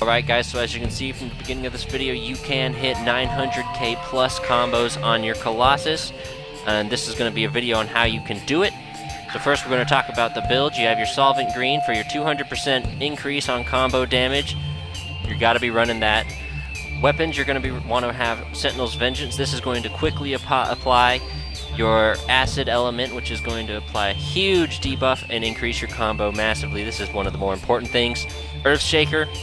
Alright guys, so as you can see from the beginning of this video, you can hit 900k plus combos on your Colossus, and this is going to be a video on how you can do it. So first we're going to talk about the build. You have your Solvent Green for your 200% increase on combo damage. You got to be running that. Weapons, you're going to want to have Sentinel's Vengeance. This is going to quickly apply your Acid Element, which is going to apply a huge debuff and increase your combo massively. This is one of the more important things. Earthshaker,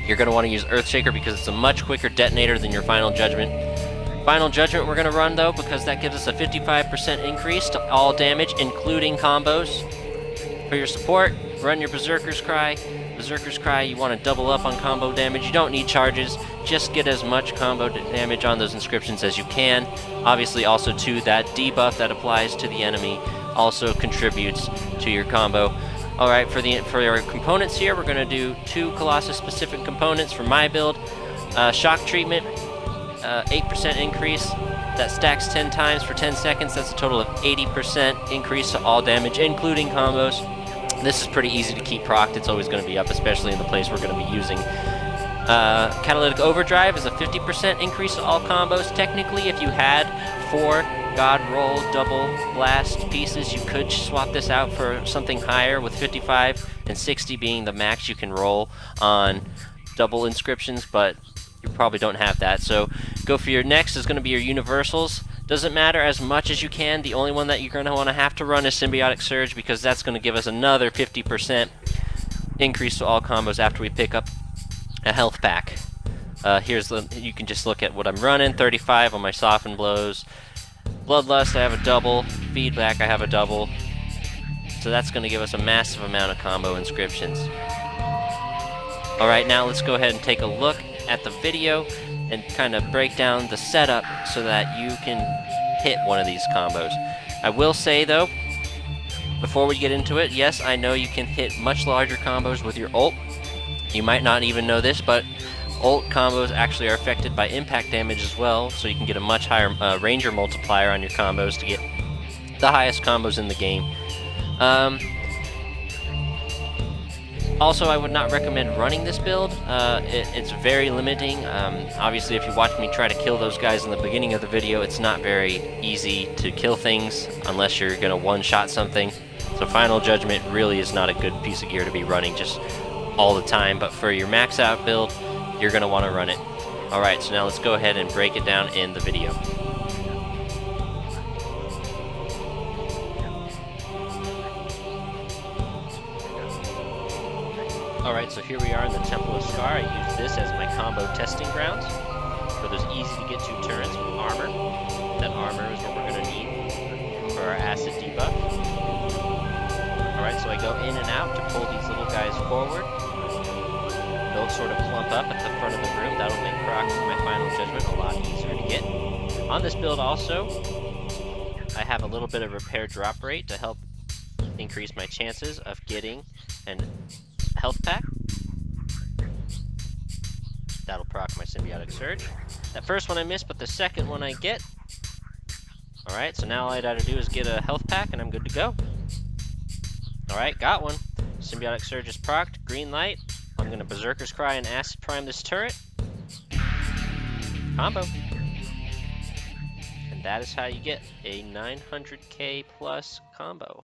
you're going to want to use Earthshaker because it's a much quicker detonator than your Final Judgment. Final Judgment we're going to run though because that gives us a 55% increase to all damage, including combos. For your support, run your Berserker's Cry. Berserker's Cry, you want to double up on combo damage. You don't need charges. Just get as much combo damage on those inscriptions as you can. Obviously also too, that debuff that applies to the enemy also contributes to your combo. Alright, for our components here, we're going to do 2 Colossus specific components for my build. Shock Treatment, 8% increase. That stacks 10 times for 10 seconds. That's a total of 80% increase to all damage, including combos. This is pretty easy to keep procced. It's always going to be up, especially in the place we're going to be using. Catalytic Overdrive is a 50% increase to all combos. Technically, if you had 4 God Roll double blast pieces, you could swap this out for something higher, with 55 and 60 being the max you can roll on double inscriptions, but you probably don't have that. So go for your next is going to be your universals. Doesn't matter as much as you can. The only one that you're going to want to have to run is Symbiotic Surge, because that's going to give us another 50% increase to all combos after we pick up a health pack. You can just look at what I'm running. 35 on my Soften Blows. Bloodlust, I have a double. Feedback, I have a double. So that's going to give us a massive amount of combo inscriptions. Alright, now let's go ahead and take a look at the video and kind of break down the setup so that you can hit one of these combos. I will say though, before we get into it, yes, I know you can hit much larger combos with your ult. You might not even know this, but ult combos actually are affected by impact damage as well, so you can get a much higher Ranger multiplier on your combos to get the highest combos in the game. Also, I would not recommend running this build. It's very limiting. Obviously, if you watch me try to kill those guys in the beginning of the video, it's not very easy to kill things unless you're going to one-shot something. So Final Judgment really is not a good piece of gear to be running just all the time, but for your max out build, you're going to want to run it. Alright, so now let's go ahead and break it down in the video. Alright, so here we are in the Temple of Scar. I use this as my combo testing grounds for those easy to get to turrets with armor. That armor is what we're going to need for our acid debuff. Alright, so I go in and out to pull these little guys forward. They'll sort of clump up at the front of the room. That'll make procs with my Final Judgment a lot easier to get. On this build also, I have a little bit of repair drop rate to help increase my chances of getting an health pack. That'll proc my Symbiotic Surge. That first one I missed, but the second one I get. Alright, so now all I gotta do is get a health pack and I'm good to go. Alright, got one. Symbiotic Surge is procced, green light. I'm gonna Berserker's Cry and Acid Prime this turret. Combo. And that is how you get a 900k plus combo.